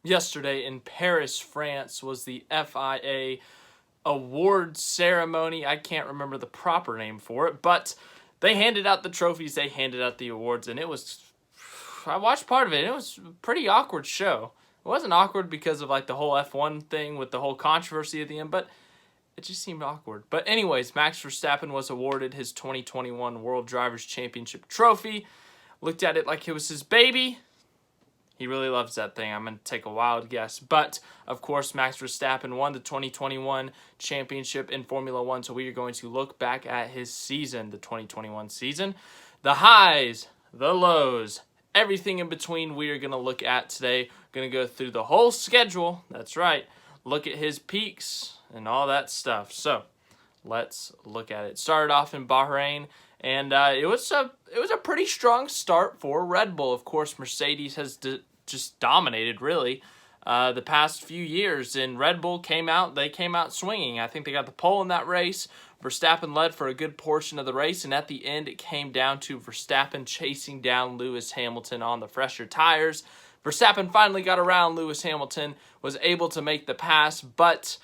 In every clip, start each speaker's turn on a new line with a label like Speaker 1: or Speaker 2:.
Speaker 1: Yesterday in Paris, France, was the FIA award ceremony. I can't remember the proper name for it, but they handed out the trophies, they handed out the awards, and I watched part of it. It was a pretty awkward show. It wasn't awkward because of like the whole F1 thing with the whole controversy at the end, but it just seemed awkward. But anyways, Max Verstappen was awarded his 2021 World Drivers' Championship trophy. Looked at it like it was his baby. He really loves that thing. I'm going to take a wild guess. But, of course, Max Verstappen won the 2021 championship in Formula One, so we are going to look back at his season, the 2021 season. The highs, the lows, everything in between we are going to look at today. We're going to go through the whole schedule. That's right. Look at his peaks and all that stuff. So, let's look at it. Started off in Bahrain. And it was a pretty strong start for Red Bull. Of course, Mercedes has just dominated, really, the past few years. And Red Bull came out swinging. I think they got the pole in that race. Verstappen led for a good portion of the race. And at the end, it came down to Verstappen chasing down Lewis Hamilton on the fresher tires. Verstappen finally got around Lewis Hamilton, was able to make the pass, but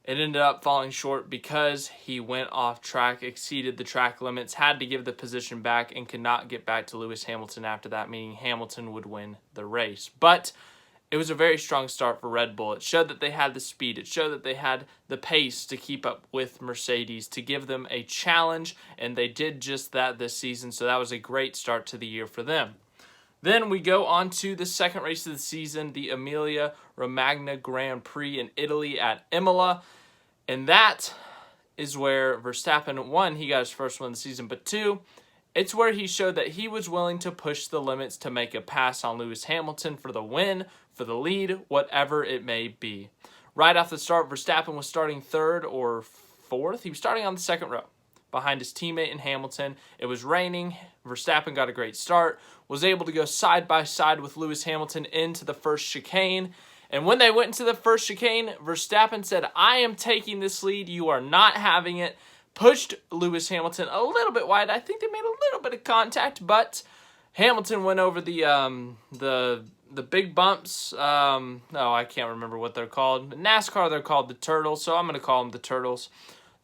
Speaker 1: it ended up falling short because he went off track, exceeded the track limits, had to give the position back, and could not get back to Lewis Hamilton after that, meaning Hamilton would win the race. But it was a very strong start for Red Bull. It showed that they had the speed. It showed that they had the pace to keep up with Mercedes, to give them a challenge, and they did just that this season, so that was a great start to the year for them. Then we go on to the second race of the season, the Emilia Romagna Grand Prix in Italy at Imola. And that is where Verstappen, one, he got his first win of the season, but two, it's where he showed that he was willing to push the limits to make a pass on Lewis Hamilton for the win, for the lead, whatever it may be. Right off the start, Verstappen was starting third or fourth. He was starting on the second row behind his teammate in Hamilton. It was raining. Verstappen got a great start, was able to go side by side with Lewis Hamilton into the first chicane. And when they went into the first chicane, Verstappen said, "I am taking this lead. You are not having it." Pushed Lewis Hamilton a little bit wide. I think they made a little bit of contact, but Hamilton went over the big bumps. No, I can't remember what they're called. In NASCAR, they're called the turtles, so I'm going to call them the turtles.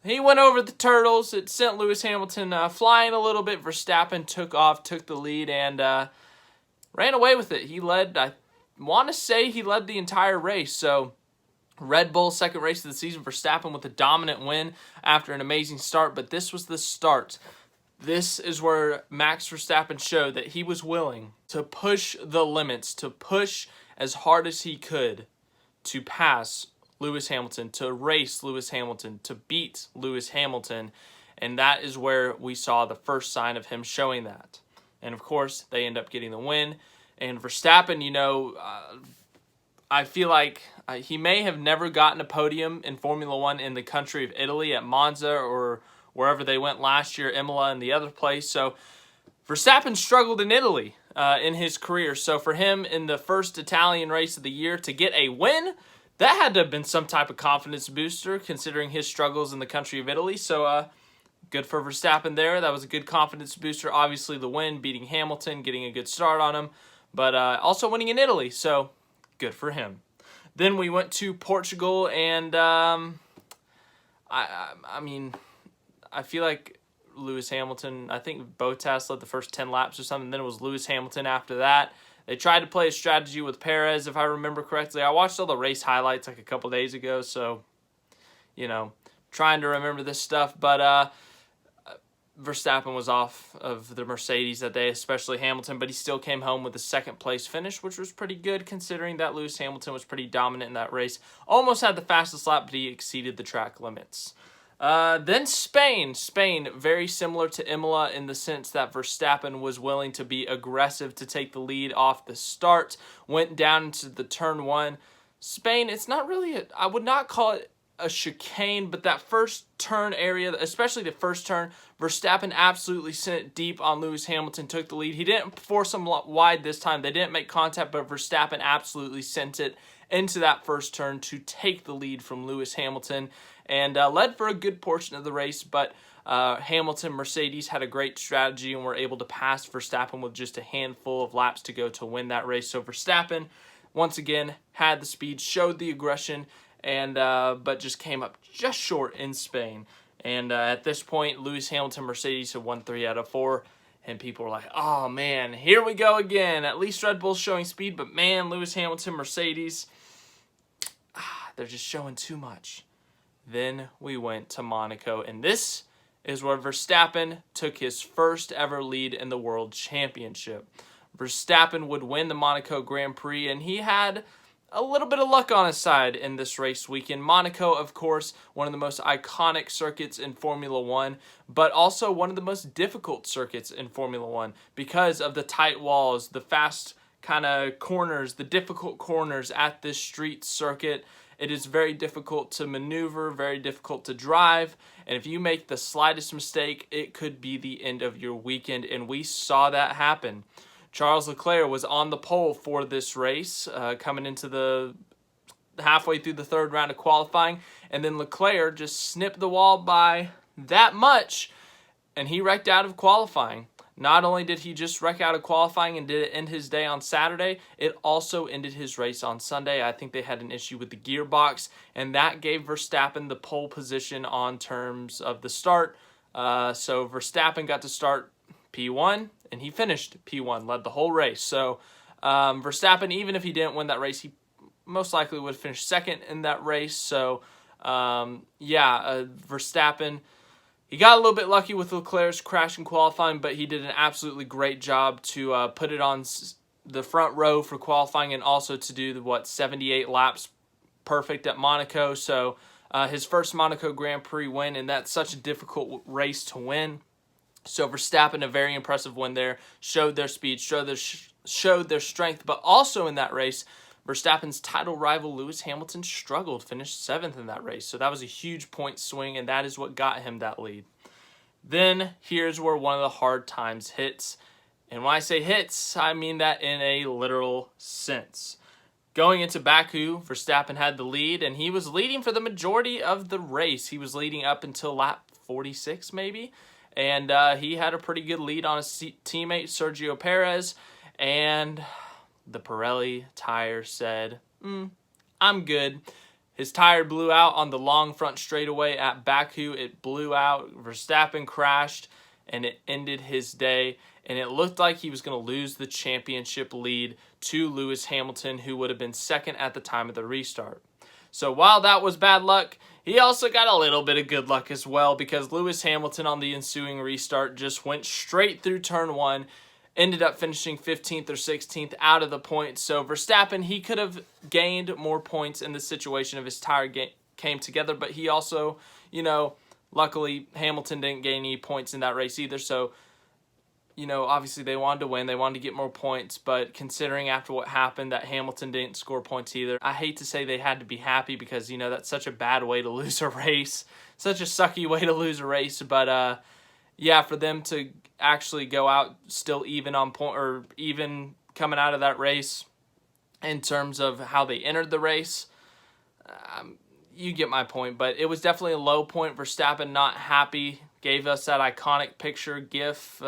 Speaker 1: He went over the turtles. It sent Lewis Hamilton flying a little bit. Verstappen took off, took the lead, and ran away with it. He led, I want to say he led the entire race. So Red Bull, second race of the season, Verstappen with a dominant win after an amazing start. But this was the start. This is where Max Verstappen showed that he was willing to push the limits, to push as hard as he could to pass Lewis Hamilton, to race Lewis Hamilton, to beat Lewis Hamilton. And that is where we saw the first sign of him showing that. And of course, they end up getting the win. And Verstappen, I feel like he may have never gotten a podium in Formula One in the country of Italy at Monza or wherever they went last year, Imola and the other place. So Verstappen struggled in Italy in his career. So for him in the first Italian race of the year to get a win, that had to have been some type of confidence booster considering his struggles in the country of Italy. So good for Verstappen there. That was a good confidence booster. Obviously the win, beating Hamilton, getting a good start on him. But also winning in Italy, so good for him. Then we went to Portugal, and I feel like Lewis Hamilton, I think Bottas led the first 10 laps or something, then it was Lewis Hamilton after that. They tried to play a strategy with Perez, if I remember correctly. I watched all the race highlights like a couple days ago, so, trying to remember this stuff, but Verstappen was off of the Mercedes that day, especially Hamilton, but he still came home with a second-place finish, which was pretty good considering that Lewis Hamilton was pretty dominant in that race. Almost had the fastest lap, but he exceeded the track limits. Then Spain. Spain, very similar to Imola in the sense that Verstappen was willing to be aggressive to take the lead off the start, went down into the turn one. Spain, it's not really, I would not call it a chicane, but that first turn area, especially the first turn, Verstappen absolutely sent it deep on Lewis Hamilton, took the lead. He didn't force him wide this time. They didn't make contact, but Verstappen absolutely sent it into that first turn to take the lead from Lewis Hamilton and led for a good portion of the race, but Hamilton, Mercedes had a great strategy and were able to pass Verstappen with just a handful of laps to go to win that race. So Verstappen once again had the speed, showed the aggression, and but just came up just short in Spain. And at this point, Lewis Hamilton Mercedes had won 3 out of 4. And people were like, oh, man, here we go again. At least Red Bull's showing speed, but, man, Lewis Hamilton, Mercedes, they're just showing too much. Then we went to Monaco, and this is where Verstappen took his first ever lead in the World Championship. Verstappen would win the Monaco Grand Prix, and he had a little bit of luck on his side in this race weekend. Monaco, of course, one of the most iconic circuits in Formula One, but also one of the most difficult circuits in Formula One because of the tight walls, the fast kind of corners, the difficult corners at this street circuit. It is very difficult to maneuver, very difficult to drive, and if you make the slightest mistake, it could be the end of your weekend, and we saw that happen. Charles Leclerc was on the pole for this race, coming into the halfway through the third round of qualifying, and then Leclerc just snipped the wall by that much, and he wrecked out of qualifying. Not only did he just wreck out of qualifying and did it end his day on Saturday, it also ended his race on Sunday. I think they had an issue with the gearbox, and that gave Verstappen the pole position on terms of the start. So Verstappen got to start P1, and he finished P1, led the whole race. So Verstappen, even if he didn't win that race, he most likely would have finished second in that race. So, Verstappen, he got a little bit lucky with Leclerc's crash in qualifying, but he did an absolutely great job to put it on the front row for qualifying and also to do, 78 laps perfect at Monaco. So his first Monaco Grand Prix win, and that's such a difficult race to win. So Verstappen, a very impressive win there, showed their speed, showed their strength, but also in that race, Verstappen's title rival Lewis Hamilton struggled, finished 7th in that race. So that was a huge point swing, and that is what got him that lead. Then here's where one of the hard times hits. And when I say hits, I mean that in a literal sense. Going into Baku, Verstappen had the lead, and he was leading for the majority of the race. He was leading up until lap 46 maybe. And he had a pretty good lead on his teammate, Sergio Perez. And the Pirelli tire said, I'm good. His tire blew out on the long front straightaway at Baku. It blew out. Verstappen crashed, and it ended his day. And it looked like he was going to lose the championship lead to Lewis Hamilton, who would have been second at the time of the restart. So while that was bad luck, he also got a little bit of good luck as well, because Lewis Hamilton on the ensuing restart just went straight through turn 1, ended up finishing 15th or 16th out of the points. So Verstappen, he could have gained more points in the situation if his tire came together, but he also, luckily Hamilton didn't gain any points in that race either. So, obviously they wanted to win. They wanted to get more points, but considering after what happened that Hamilton didn't score points either, I hate to say they had to be happy because, that's such a bad way to lose a race. Such a sucky way to lose a race, but for them to actually go out still even on point, or even coming out of that race in terms of how they entered the race, you get my point. But it was definitely a low point. Verstappen not happy, gave us that iconic picture, GIF,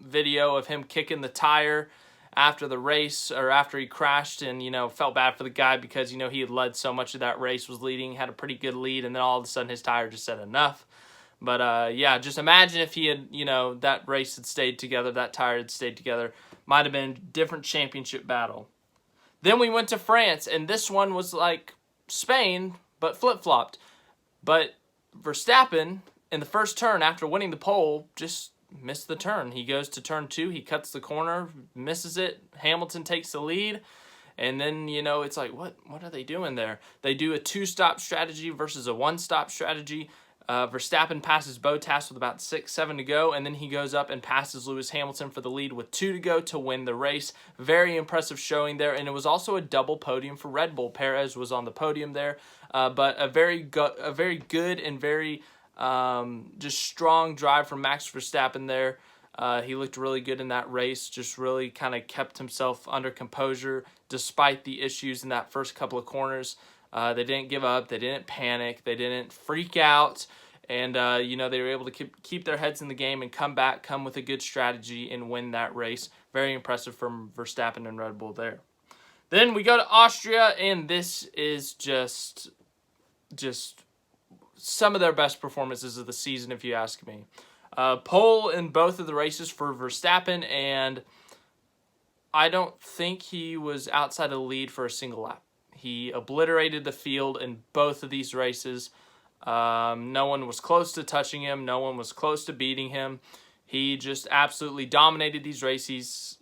Speaker 1: video of him kicking the tire after the race, or after he crashed, and, felt bad for the guy because, he had led so much of that race, was leading, had a pretty good lead, and then all of a sudden his tire just said enough. But, just imagine if he had, that race had stayed together, that tire had stayed together. Might have been a different championship battle. Then we went to France, and this one was like Spain, but flip-flopped. But Verstappen, in the first turn after winning the pole, just missed the turn. He goes to turn 2, he cuts the corner, misses it. Hamilton takes the lead. And then, it's like, what are they doing there? They do a 2-stop strategy versus a 1-stop strategy. Verstappen passes Bottas with about 6-7 to go, and then he goes up and passes Lewis Hamilton for the lead with 2 to go to win the race. Very impressive showing there, and it was also a double podium for Red Bull. Perez was on the podium there, but a very good and very just strong drive from Max Verstappen there. He looked really good in that race, just really kind of kept himself under composure despite the issues in that first couple of corners. They didn't give up. They didn't panic. They didn't freak out. And, they were able to keep their heads in the game and come with a good strategy and win that race. Very impressive from Verstappen and Red Bull there. Then we go to Austria, and this is just some of their best performances of the season, if you ask me. Pole in both of the races for Verstappen, and I don't think he was outside of the lead for a single lap. He obliterated the field in both of these races. No one was close to touching him. No one was close to beating him. He just absolutely dominated these races.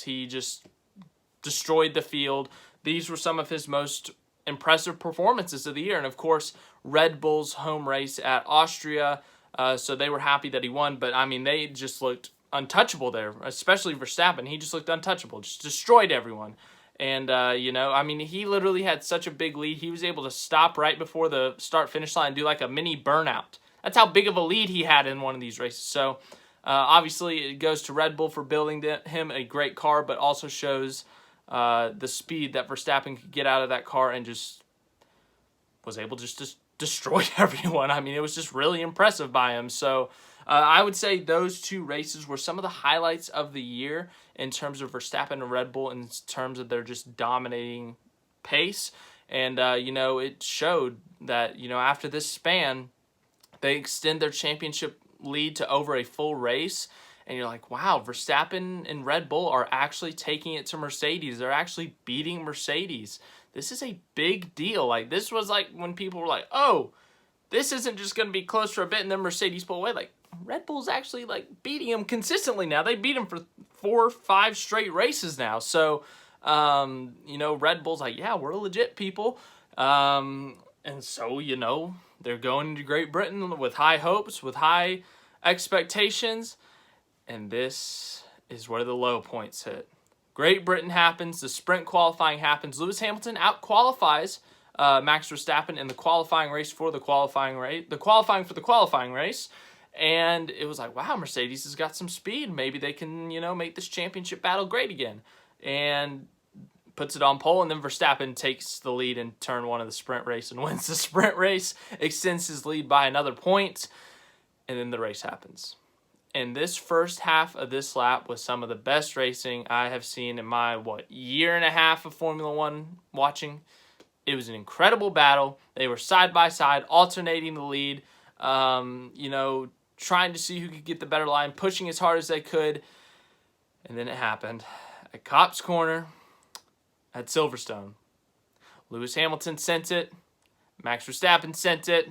Speaker 1: He just destroyed the field. These were some of his most impressive performances of the year. And, of course, Red Bull's home race at Austria, so they were happy that he won. But, I mean, they just looked untouchable there, especially Verstappen. He just looked untouchable, just destroyed everyone. And, I mean, he literally had such a big lead. He was able to stop right before the start-finish line and do like a mini burnout. That's how big of a lead he had in one of these races. So, obviously, it goes to Red Bull for building him a great car, but also shows the speed that Verstappen could get out of that car and just was able just to destroy everyone. I mean, it was just really impressive by him. So, I would say those two races were some of the highlights of the year in terms of Verstappen and Red Bull, in terms of their just dominating pace. And, it showed that, after this span, they extend their championship lead to over a full race. And you're like, wow, Verstappen and Red Bull are actually taking it to Mercedes. They're actually beating Mercedes. This is a big deal. Like, this was like when people were like, oh, this isn't just going to be close for a bit and then Mercedes pull away. Like, Red Bull's actually like beating them consistently now. They beat them for 4 or 5 straight races now. So, Red Bull's like, yeah, we're legit people. And so, they're going into Great Britain with high hopes, with high expectations. And this is where the low points hit. Great Britain happens. The sprint qualifying happens. Lewis Hamilton out-qualifies Max Verstappen in the qualifying race for the qualifying race. The qualifying for the qualifying race. And it was like, wow, Mercedes has got some speed. Maybe they can, make this championship battle great again. And puts it on pole, and then Verstappen takes the lead in turn 1 of the sprint race and wins the sprint race, extends his lead by another point, and then the race happens. And this first half of this lap was some of the best racing I have seen in my, year and a half of Formula One watching. It was an incredible battle. They were side by side, alternating the lead, trying to see who could get the better line, pushing as hard as they could. And then it happened. At Copse Corner, at Silverstone, Lewis Hamilton sent it. Max Verstappen sent it.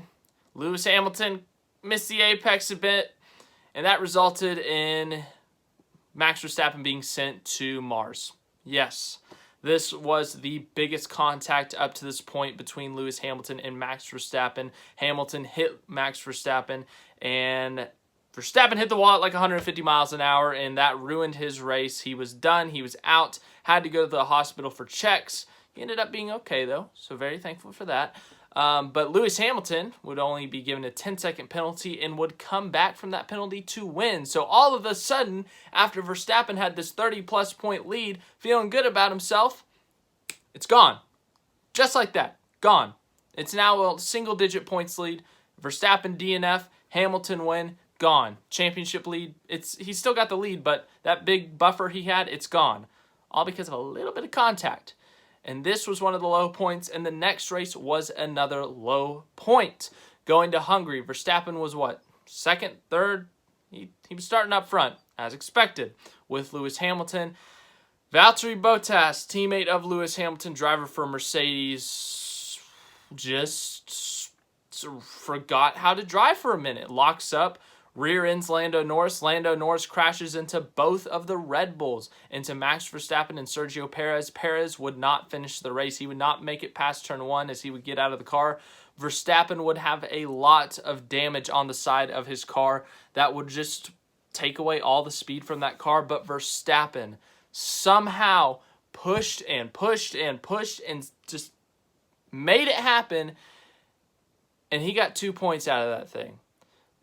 Speaker 1: Lewis Hamilton missed the apex a bit. And that resulted in Max Verstappen being sent to Mars. Yes, this was the biggest contact up to this point between Lewis Hamilton and Max Verstappen. Hamilton hit Max Verstappen, and Verstappen hit the wall at like 150 miles an hour, and that ruined his race. He was done. He was out. Had to go to the hospital for checks. He ended up being okay, though, so very thankful for that. But Lewis Hamilton would only be given a 10-second penalty and would come back from that penalty to win. So all of a sudden, after Verstappen had this 30-plus point lead, feeling good about himself, it's gone. Just like that. Gone. It's now a single-digit points lead. Verstappen DNF, Hamilton win, gone. Championship lead, he's still got the lead, but that big buffer he had, it's gone. All because of a little bit of contact. And this was one of the low points, and the next race was another low point. Going to Hungary, Verstappen was second, third? He was starting up front, as expected, with Lewis Hamilton. Valtteri Bottas, teammate of Lewis Hamilton, driver for Mercedes, just forgot how to drive for a minute. Locks up, rear ends Lando Norris. Lando Norris crashes into both of the Red Bulls, into Max Verstappen and Sergio Perez. Perez would not finish the race. He would not make it past turn 1 as he would get out of the car. Verstappen would have a lot of damage on the side of his car that would just take away all the speed from that car. But Verstappen somehow pushed and pushed and pushed and just made it happen. And he got 2 points out of that thing.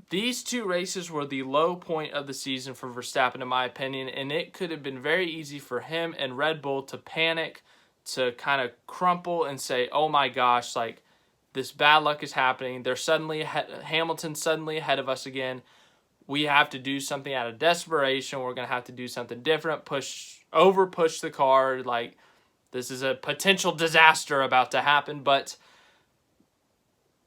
Speaker 1: These 2 races were the low point of the season for Verstappen, in my opinion, and it could have been very easy for him and Red Bull to panic, to kind of crumple and say, oh my gosh, like, this bad luck is happening. They're suddenly Hamilton's suddenly ahead of us again. We have to do something out of desperation. We're going to have to do something different, push the car, like, This is a potential disaster about to happen, but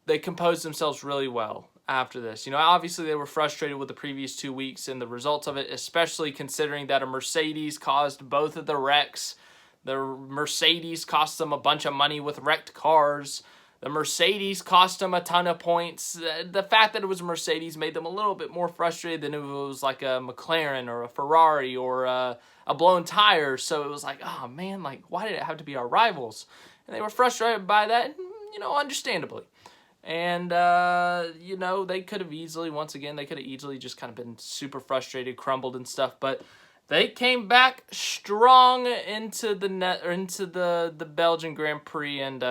Speaker 1: they composed themselves really well after this. Obviously they were frustrated with the previous 2 weeks and the results of it, especially considering that a Mercedes caused both of the wrecks. The Mercedes cost them a bunch of money with wrecked cars. The Mercedes cost them a ton of points. The fact that it was a Mercedes made them a little bit more frustrated than if it was like a McLaren or a Ferrari or a blown tire. So it was like, oh man, like why did it have to be our rivals? And they were frustrated by that, understandably. And, they could have easily, once again, just kind of been super frustrated, crumbled and stuff. But they came back strong into the Belgian Grand Prix. And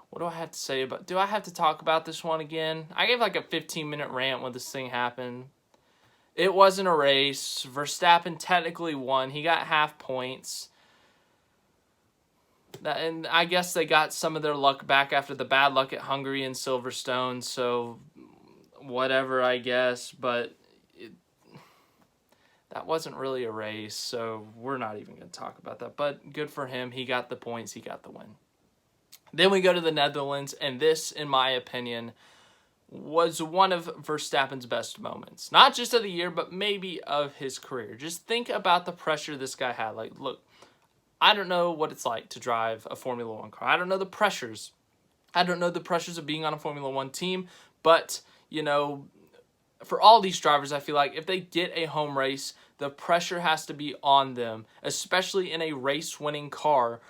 Speaker 1: what do I have to say about? Do I have to talk about this one again? I gave like a 15-minute rant when this thing happened. It wasn't a race. Verstappen technically won. He got half points. And I guess they got some of their luck back after the bad luck at Hungary and Silverstone, so whatever, I guess. But that wasn't really a race, so we're not even going to talk about that. But good for him. He got the points. He got the win. Then we go to the Netherlands, and this, in my opinion, was one of Verstappen's best moments. Not just of the year, but maybe of his career. Just think about the pressure this guy had. Like, look, I don't know what it's like to drive a Formula One car. I don't know the pressures. I don't know the pressures of being on a Formula One team. But, for all these drivers, I feel like if they get a home race, the pressure has to be on them, especially in a race-winning car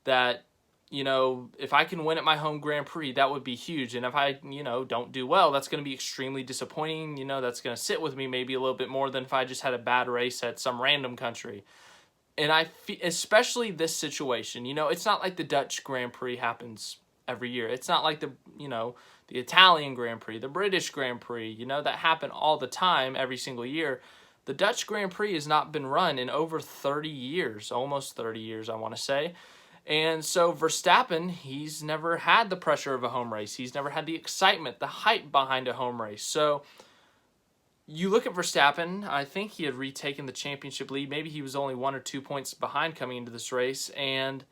Speaker 1: that, if I can win at my home Grand Prix, that would be huge. And if I, don't do well, that's going to be extremely disappointing. That's going to sit with me maybe a little bit more than if I just had a bad race at some random country. And I feel, especially this situation, it's not like the Dutch Grand Prix happens every year. It's not like the Italian Grand Prix, the British Grand Prix, that happen all the time every single year. The Dutch Grand Prix has not been run in over 30 years, almost 30 years, I want to say. And so Verstappen, he's never had the pressure of a home race. He's never had the excitement, the hype behind a home race. So you look at Verstappen, I think he had retaken the championship lead. Maybe he was only 1 or 2 points behind coming into this race, and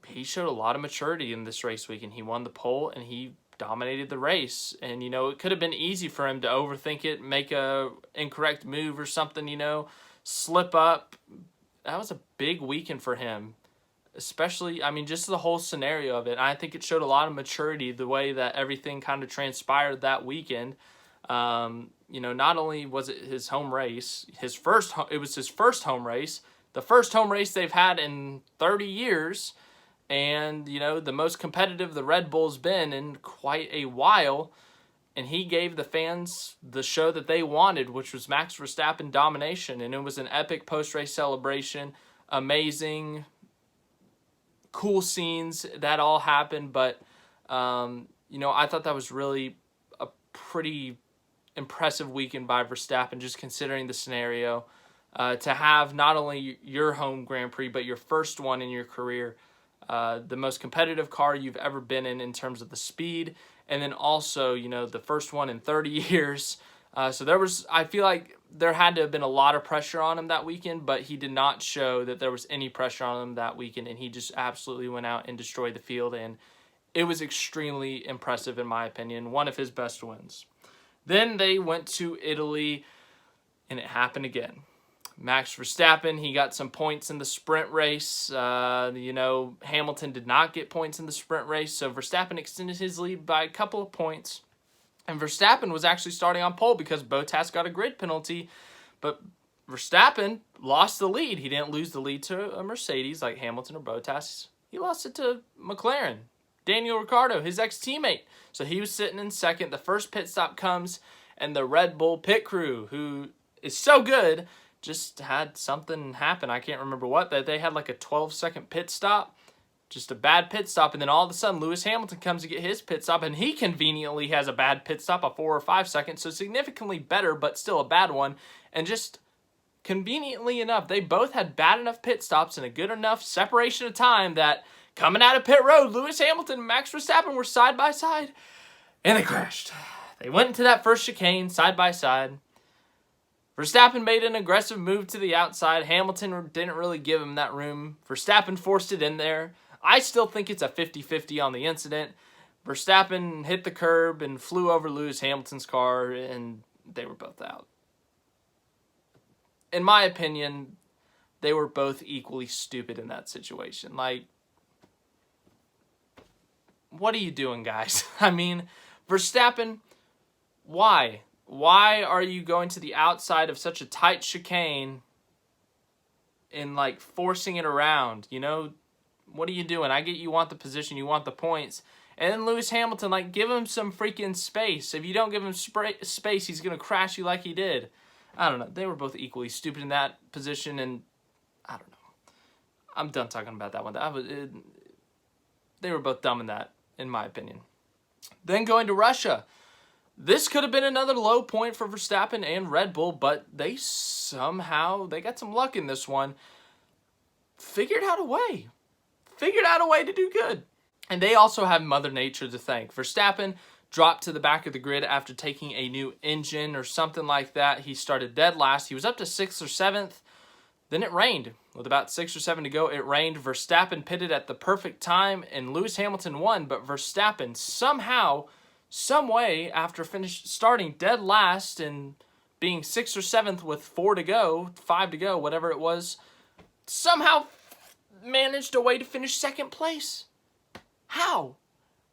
Speaker 1: he showed a lot of maturity in this race week, and he won the pole, and he dominated the race. And, it could have been easy for him to overthink it, make a incorrect move or something, slip up. That was a big weekend for him, especially, just the whole scenario of it. I think it showed a lot of maturity, the way that everything kind of transpired that weekend. Not only was it his home race, it was his first home race, the first home race they've had in 30 years, and, the most competitive the Red Bull's been in quite a while, and he gave the fans the show that they wanted, which was Max Verstappen domination, and it was an epic post-race celebration, amazing, cool scenes that all happened, but, I thought that was really a pretty impressive weekend by Verstappen, just considering the scenario, to have not only your home Grand Prix, but your first one in your career, the most competitive car you've ever been in terms of the speed, and then also, the first one in 30 years. So I feel like there had to have been a lot of pressure on him that weekend, but he did not show that there was any pressure on him that weekend, and he just absolutely went out and destroyed the field, and it was extremely impressive in my opinion, one of his best wins. Then they went to Italy, and it happened again. Max Verstappen, he got some points in the sprint race. Hamilton did not get points in the sprint race, so Verstappen extended his lead by a couple of points. And Verstappen was actually starting on pole because Bottas got a grid penalty, but Verstappen lost the lead. He didn't lose the lead to a Mercedes like Hamilton or Bottas. He lost it to McLaren. Daniel Ricciardo, his ex-teammate. So he was sitting in second. The first pit stop comes, and the Red Bull pit crew, who is so good, just had something happen. I can't remember what. That they had like a 12-second pit stop, just a bad pit stop, and then all of a sudden Lewis Hamilton comes to get his pit stop, and he conveniently has a bad pit stop, a 4 or 5 seconds, so significantly better, but still a bad one. And just conveniently enough, they both had bad enough pit stops and a good enough separation of time that coming out of pit road, Lewis Hamilton and Max Verstappen were side by side, and they crashed. They went into that first chicane side by side. Verstappen made an aggressive move to the outside. Hamilton didn't really give him that room. Verstappen forced it in there. I still think it's a 50-50 on the incident. Verstappen hit the curb and flew over Lewis Hamilton's car, and they were both out. In my opinion, they were both equally stupid in that situation. Like, what are you doing, guys? I mean, Verstappen, why? Why are you going to the outside of such a tight chicane and, like, forcing it around? You know, what are you doing? I get you want the position, you want the points. And then Lewis Hamilton, like, give him some freaking space. If you don't give him space, he's going to crash you like he did. I don't know. They were both equally stupid in that position, and I don't know. I'm done talking about that one. They were both dumb in that, in my opinion. Then going to Russia. This could have been another low point for Verstappen and Red Bull, but they got some luck in this one. Figured out a way to do good. And they also have Mother Nature to thank. Verstappen dropped to the back of the grid after taking a new engine or something like that. He started dead last. He was up to 6th or 7th. Then it rained. With about 6 or 7 to go, it rained. Verstappen pitted at the perfect time, and Lewis Hamilton won. But Verstappen somehow, some way, after starting dead last and being 6th or 7th with 4 to go, 5 to go, whatever it was, somehow managed a way to finish 2nd place. How?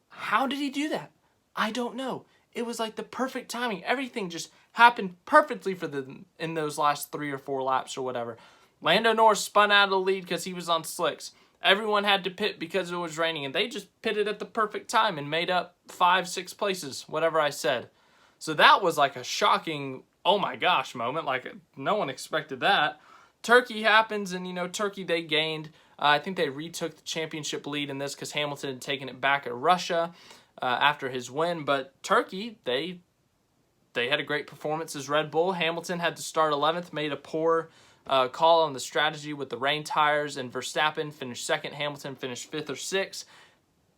Speaker 1: How did he do that? I don't know. It was like the perfect timing. Everything just happened perfectly for them in those last 3 or 4 laps or whatever. Lando Norris spun out of the lead because he was on slicks. Everyone had to pit because it was raining, and they just pitted at the perfect time and made up 5, 6 places, whatever I said. So that was like a shocking, oh my gosh moment. Like, no one expected that. Turkey happens, and, you know, Turkey, they gained. I think they retook the championship lead in this because Hamilton had taken it back at Russia after his win. But Turkey, they had a great performance as Red Bull. Hamilton had to start 11th, made a poor call on the strategy with the rain tires, and Verstappen finished 2nd. Hamilton finished 5th or 6th.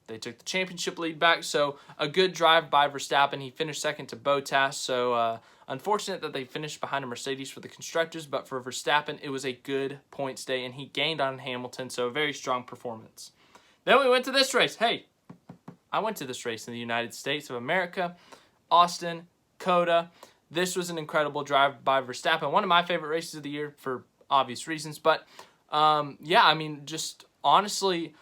Speaker 1: They took the championship lead back, so a good drive by Verstappen. He finished 2nd to Bottas, so unfortunate that they finished behind a Mercedes for the constructors, but for Verstappen, it was a good points day, and he gained on Hamilton, so a very strong performance. Then we went to this race. Hey, I went to this race in the United States of America, Austin, COTA. This was an incredible drive by Verstappen. One of my favorite races of the year for obvious reasons, but yeah, I mean, just honestly,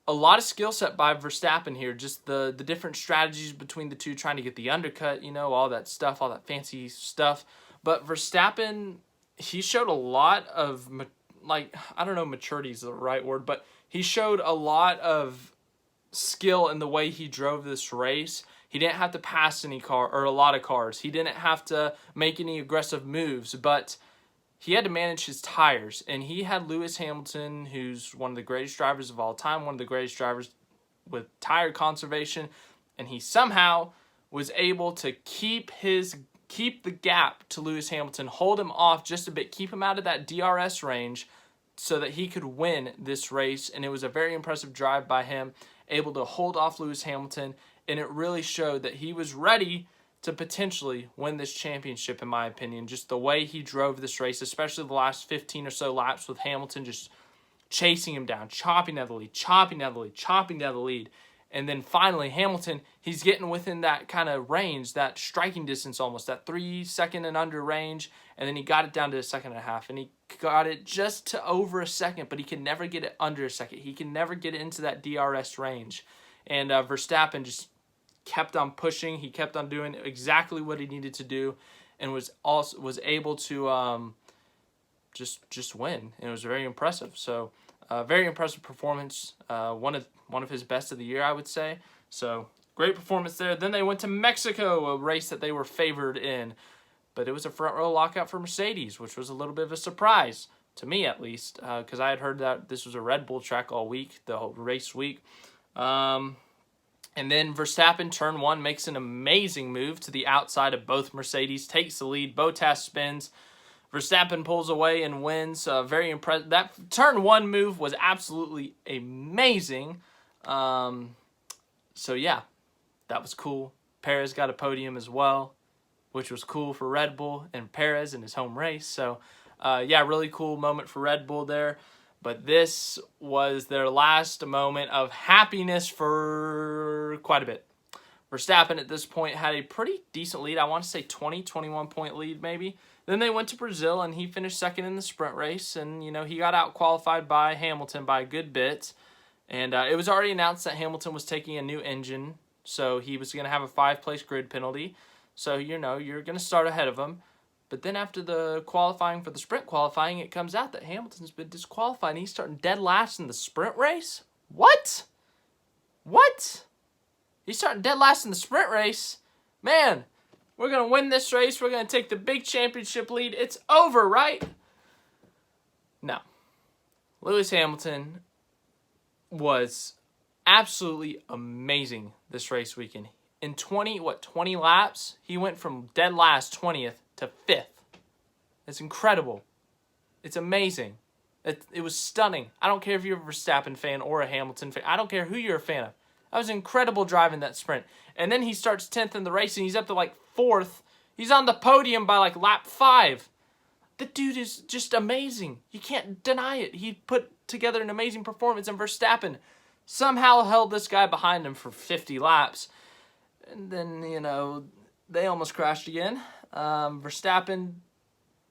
Speaker 1: a lot of skill set by Verstappen here. Just the different strategies between the two, trying to get the undercut, you know, all that stuff, all that fancy stuff. But Verstappen, he showed a lot of, like, I don't know, maturity is the right word, but he showed a lot of skill in the way he drove this race. He didn't have to pass any car or a lot of cars. He didn't have to make any aggressive moves, but he had to manage his tires, and he had Lewis Hamilton, who's one of the greatest drivers of all time, one of the greatest drivers with tire conservation, and he somehow was able to keep the gap to Lewis Hamilton, hold him off just a bit, keep him out of that DRS range so that he could win this race, and it was a very impressive drive by him, able to hold off Lewis Hamilton, and it really showed that he was ready to potentially win this championship, in my opinion. Just the way he drove this race, especially the last 15 or so laps with Hamilton just chasing him down, chopping at the lead, chopping at the lead, chopping at the lead. And then finally, Hamilton, he's getting within that kind of range, that striking distance almost, that 3 second and under range. And then he got it down to a 1.5 seconds. And he got it just to over a second, but he can never get it under a second. He can never get it into that DRS range. And Verstappen just kept on pushing. He kept on doing exactly what he needed to do, and was able to just win. And it was very impressive. So very impressive performance. One of his best of the year, I would say. So great performance there. Then they went to Mexico, a race that they were favored in, but it was a front row lockout for Mercedes, which was a little bit of a surprise to me, at least, because I had heard that this was a Red Bull track all week, the whole race week. And then Verstappen, turn 1, makes an amazing move to the outside of both Mercedes, takes the lead, Bottas spins, Verstappen pulls away and wins. Very impressive. That turn 1 move was absolutely amazing. So yeah, that was cool. Perez got a podium as well, which was cool for Red Bull and Perez in his home race. So, yeah, really cool moment for Red Bull there. But this was their last moment of happiness for quite a bit. Verstappen at this point had a pretty decent lead. I want to say 21 point lead maybe. Then they went to Brazil and he finished second in the sprint race. And, you know, he got out qualified by Hamilton by a good bit. And it was already announced that Hamilton was taking a new engine. So he was going to have a 5-place grid penalty. So, you know, you're going to start ahead of him. But then after the qualifying for the sprint qualifying, it comes out that Hamilton's been disqualified and he's starting dead last in the sprint race? What? What? He's starting dead last in the sprint race? Man, we're going to win this race. We're going to take the big championship lead. It's over, right? No. Lewis Hamilton was absolutely amazing this race weekend. In 20 laps, he went from dead last 20th to 5th. It's incredible. It's amazing. It was stunning. I don't care if you're a Verstappen fan or a Hamilton fan. I don't care who you're a fan of. That was incredible driving that sprint. And then he starts 10th in the race and he's up to like 4th. He's on the podium by like lap 5. The dude is just amazing. You can't deny it. He put together an amazing performance, and Verstappen somehow held this guy behind him for 50 laps. And then, you know, they almost crashed again. Verstappen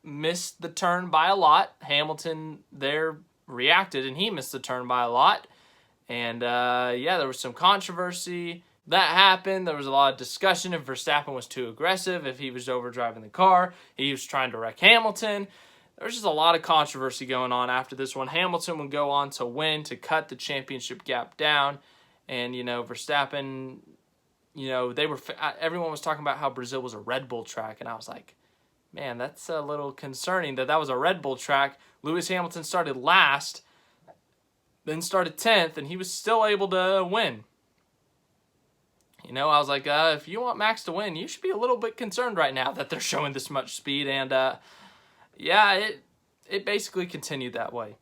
Speaker 1: missed the turn by a lot. Hamilton there reacted, and he missed the turn by a lot. And, yeah, there was some controversy. That happened. There was a lot of discussion if Verstappen was too aggressive, if he was overdriving the car. He was trying to wreck Hamilton. There was just a lot of controversy going on after this one. Hamilton would go on to win, to cut the championship gap down. And, you know, Verstappen, you know, everyone was talking about how Brazil was a Red Bull track. And I was like, man, that's a little concerning that was a Red Bull track. Lewis Hamilton started last, then started 10th, and he was still able to win. You know, I was like, if you want Max to win, you should be a little bit concerned right now that they're showing this much speed. And, yeah, it basically continued that way.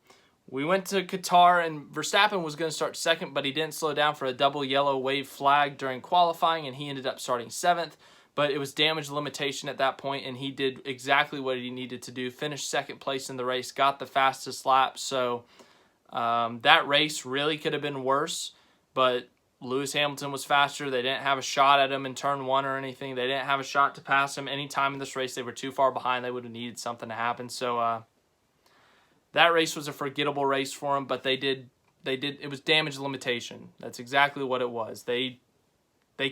Speaker 1: We went to Qatar, and Verstappen was going to start second, but he didn't slow down for a double yellow wave flag during qualifying, and he ended up starting 7th. But it was damage limitation at that point, and he did exactly what he needed to do. Finished second place in the race, got the fastest lap. So that race really could have been worse, but Lewis Hamilton was faster. They didn't have a shot at him in turn 1 or anything. They didn't have a shot to pass him any time in this race. They were too far behind. They would have needed something to happen. So that race was a forgettable race for him, but it was damage limitation. That's exactly what it was. They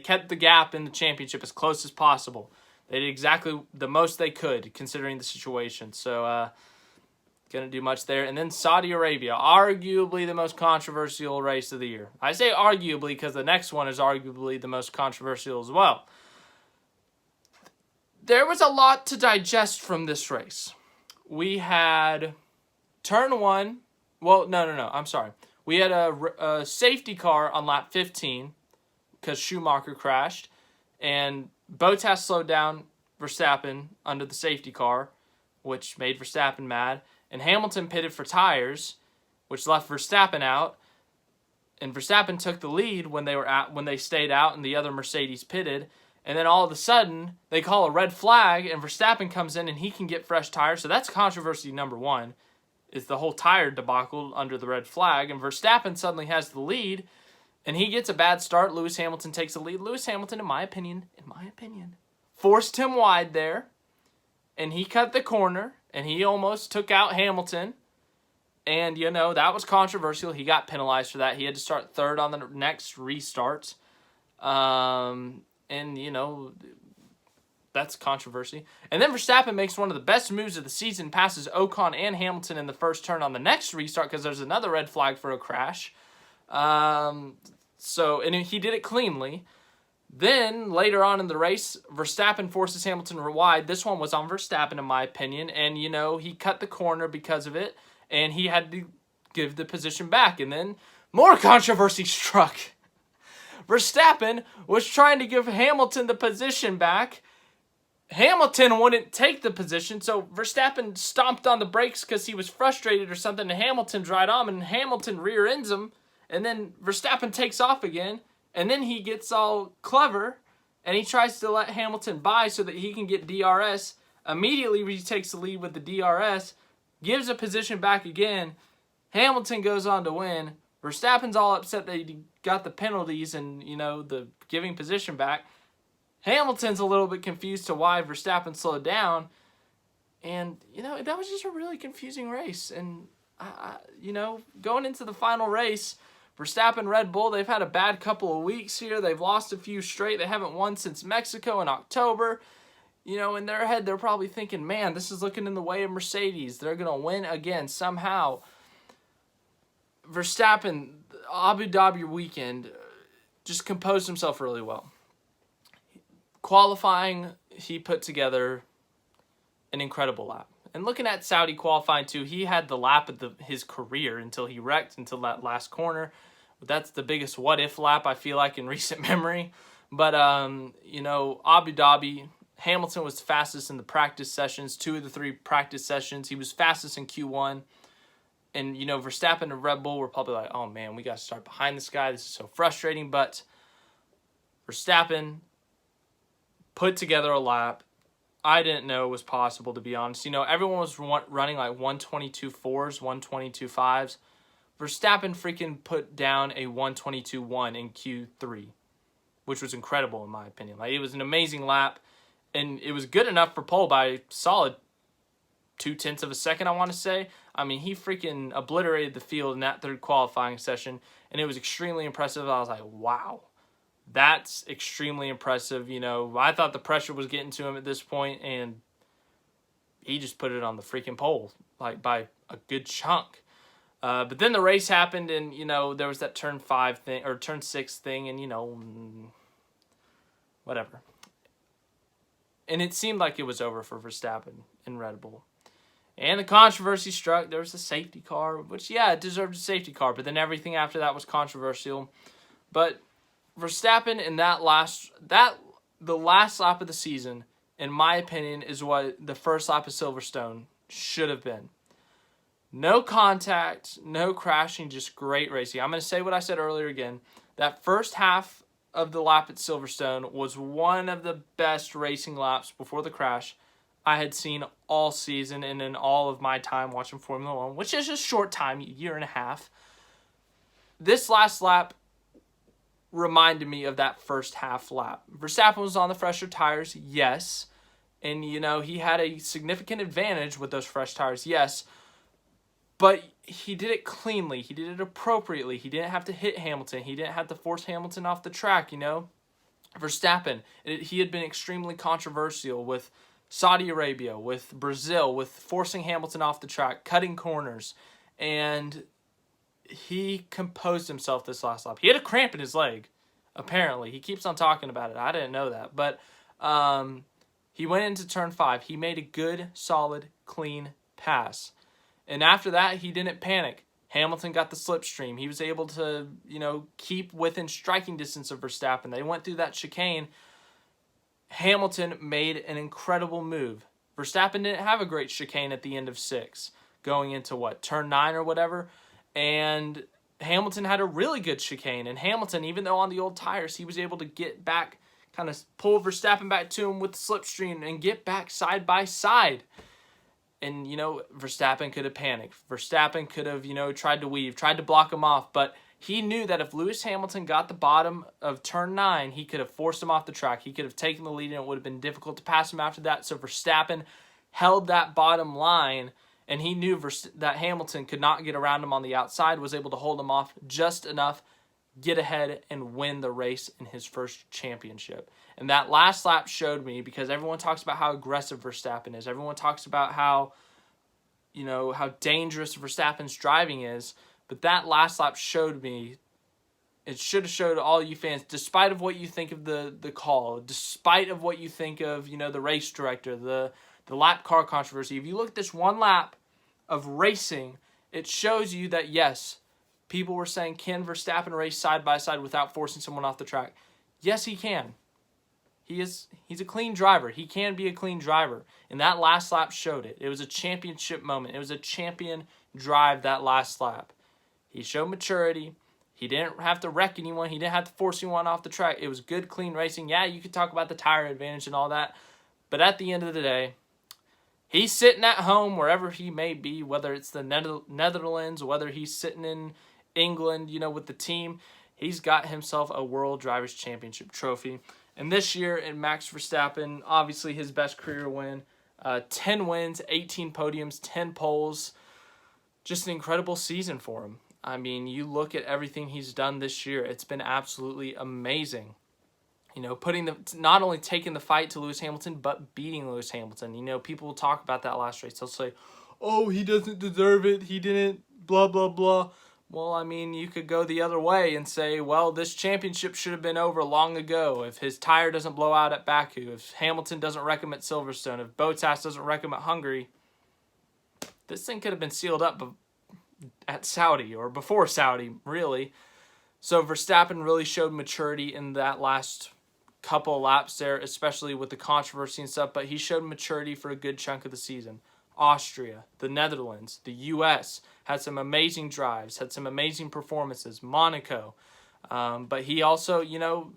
Speaker 1: kept the gap in the championship as close as possible. They did exactly the most they could considering the situation. So going to do much there. And then Saudi Arabia, arguably the most controversial race of the year. I say arguably because the next one is arguably the most controversial as well. There was a lot to digest from this race. We had turn 1. Well, no. I'm sorry. We had a safety car on lap 15 because Schumacher crashed. And Bottas slowed down Verstappen under the safety car, which made Verstappen mad. And Hamilton pitted for tires, which left Verstappen out. And Verstappen took the lead when they stayed out and the other Mercedes pitted. And then all of a sudden, they call a red flag, and Verstappen comes in and he can get fresh tires. So that's controversy number 1, is the whole tire debacle under the red flag. And Verstappen suddenly has the lead, and he gets a bad start. Lewis Hamilton takes the lead. Lewis Hamilton, in my opinion, forced him wide there. And he cut the corner, and he almost took out Hamilton. And, you know, that was controversial. He got penalized for that. He had to start 3rd on the next restart. And, you know, that's controversy. And then Verstappen makes one of the best moves of the season, passes Ocon and Hamilton in the first turn on the next restart because there's another red flag for a crash. And he did it cleanly. Then, later on in the race, Verstappen forces Hamilton wide. This one was on Verstappen, in my opinion. And, you know, he cut the corner because of it. And he had to give the position back. And then, more controversy struck. Verstappen was trying to give Hamilton the position back. Hamilton wouldn't take the position. So, Verstappen stomped on the brakes because he was frustrated or something. And Hamilton dried on, and Hamilton rear ends him. And then Verstappen takes off again. And then he gets all clever and he tries to let Hamilton by so that he can get DRS. Immediately, he takes the lead with the DRS, gives a position back again. Hamilton goes on to win. Verstappen's all upset that he got the penalties and, the giving position back. Hamilton's a little bit confused to why Verstappen slowed down. And, that was just a really confusing race. And, going into the final race, Verstappen, Red Bull, they've had a bad couple of weeks here. They've lost a few straight. They haven't won since Mexico in October. In their head, they're probably thinking, man, this is looking in the way of Mercedes. They're going to win again somehow. Verstappen, Abu Dhabi weekend, just composed himself really well. Qualifying, he put together an incredible lap. And looking at Saudi qualifying too, he had the lap of his career until he wrecked, until that last corner. That's the biggest what-if lap, I feel like, in recent memory. But, Abu Dhabi, Hamilton was fastest in the practice sessions, 2 of the 3 practice sessions. He was fastest in Q1. And, Verstappen and Red Bull were probably like, oh, man, we got to start behind this guy. This is so frustrating. But Verstappen put together a lap I didn't know was possible, to be honest. Everyone was running like 122.4s, 122.5s. Verstappen freaking put down a 122.1 in Q3, which was incredible in my opinion. Like, it was an amazing lap, and it was good enough for pole by a solid 0.2 of a second, I want to say. I mean, he freaking obliterated the field in that third qualifying session, and it was extremely impressive. I was like, wow, that's extremely impressive. I thought the pressure was getting to him at this point, and he just put it on the freaking pole, like by a good chunk. But then the race happened, and, there was that turn 5 thing, or turn 6 thing, and, whatever. And it seemed like it was over for Verstappen and Red Bull. And the controversy struck. There was a safety car, which, yeah, it deserved a safety car, but then everything after that was controversial. But Verstappen in the last lap of the season, in my opinion, is what the first lap of Silverstone should have been. No contact, no crashing, just great racing. I'm going to say what I said earlier again. That first half of the lap at Silverstone was one of the best racing laps before the crash I had seen all season and in all of my time watching Formula 1, which is a short time, a year and a half. This last lap reminded me of that first half lap. Verstappen was on the fresher tires, yes. And, he had a significant advantage with those fresh tires, yes. But he did it cleanly. He did it appropriately. He didn't have to hit Hamilton. He didn't have to force Hamilton off the track, Verstappen, he had been extremely controversial with Saudi Arabia, with Brazil, with forcing Hamilton off the track, cutting corners. And he composed himself this last lap. He had a cramp in his leg, apparently. He keeps on talking about it. I didn't know that. But he went into turn 5. He made a good, solid, clean pass. And after that, he didn't panic. Hamilton got the slipstream. He was able to, keep within striking distance of Verstappen. They went through that chicane. Hamilton made an incredible move. Verstappen didn't have a great chicane at the end of 6, going into turn 9 or whatever. And Hamilton had a really good chicane. And Hamilton, even though on the old tires, he was able to get back, kind of pull Verstappen back to him with the slipstream and get back side by side. And, Verstappen could have panicked. Verstappen could have, tried to weave, tried to block him off. But he knew that if Lewis Hamilton got the bottom of turn 9, he could have forced him off the track. He could have taken the lead, and it would have been difficult to pass him after that. So Verstappen held that bottom line, and he knew that Hamilton could not get around him on the outside, was able to hold him off just enough, get ahead, and win the race in his first championship. And that last lap showed me, because everyone talks about how aggressive Verstappen is. Everyone talks about how dangerous Verstappen's driving is. But that last lap showed me, it should have showed all you fans, despite of what you think of the call, despite of what you think of, the race director, the lap car controversy. If you look at this one lap of racing, it shows you that, yes, people were saying, can Verstappen race side by side without forcing someone off the track? Yes, he can. He's a clean driver. He can be a clean driver. And that last lap showed it. It was a championship moment. It was a champion drive that last lap. He showed maturity. He didn't have to wreck anyone. He didn't have to force anyone off the track. It was good, clean racing. Yeah, you could talk about the tire advantage and all that. But at the end of the day, he's sitting at home wherever he may be, whether it's the Netherlands, whether he's sitting in England, with the team. He's got himself a World Drivers' Championship trophy. And this year in Max Verstappen, obviously his best career win. 10 wins, 18 podiums, 10 poles. Just an incredible season for him. I mean, you look at everything he's done this year. It's been absolutely amazing. Not only taking the fight to Lewis Hamilton, but beating Lewis Hamilton. People will talk about that last race. They'll say, oh, he doesn't deserve it. He didn't, blah, blah, blah. Well, I mean, you could go the other way and say, well, this championship should have been over long ago. If his tire doesn't blow out at Baku, if Hamilton doesn't wreck him at Silverstone, if Bottas doesn't wreck him at Hungary, this thing could have been sealed up at Saudi or before Saudi, really. So Verstappen really showed maturity in that last couple laps there, especially with the controversy and stuff, but he showed maturity for a good chunk of the season. Austria, the Netherlands, the U.S. had some amazing drives, had some amazing performances. Monaco. But he also,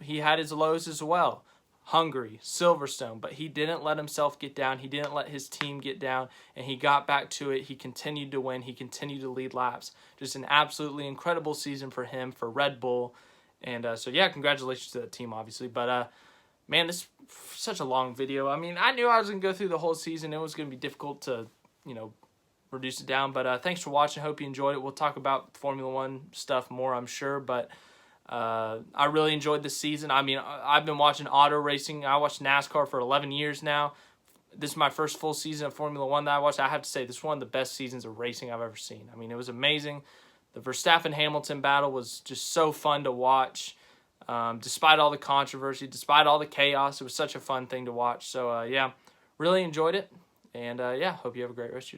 Speaker 1: he had his lows as well. Hungary, Silverstone, but he didn't let himself get down. He didn't let his team get down, and he got back to it. He continued to win. He continued to lead laps. Just an absolutely incredible season for him, for Red Bull. And so, yeah, congratulations to the team, obviously. But, man, this is such a long video. I mean, I knew I was going to go through the whole season. It was going to be difficult to, reduce it down. But thanks for watching. Hope you enjoyed it. We'll talk about Formula One stuff more, I'm sure. But I really enjoyed this season. I mean, I've been watching auto racing. I watched NASCAR for 11 years now. This is my first full season of Formula One that I watched. I have to say, this is one of the best seasons of racing I've ever seen. I mean, it was amazing. The Verstappen-Hamilton battle was just so fun to watch. Despite all the controversy, despite all the chaos, it was such a fun thing to watch. So, yeah, really enjoyed it. And, yeah, hope you have a great rest of your day.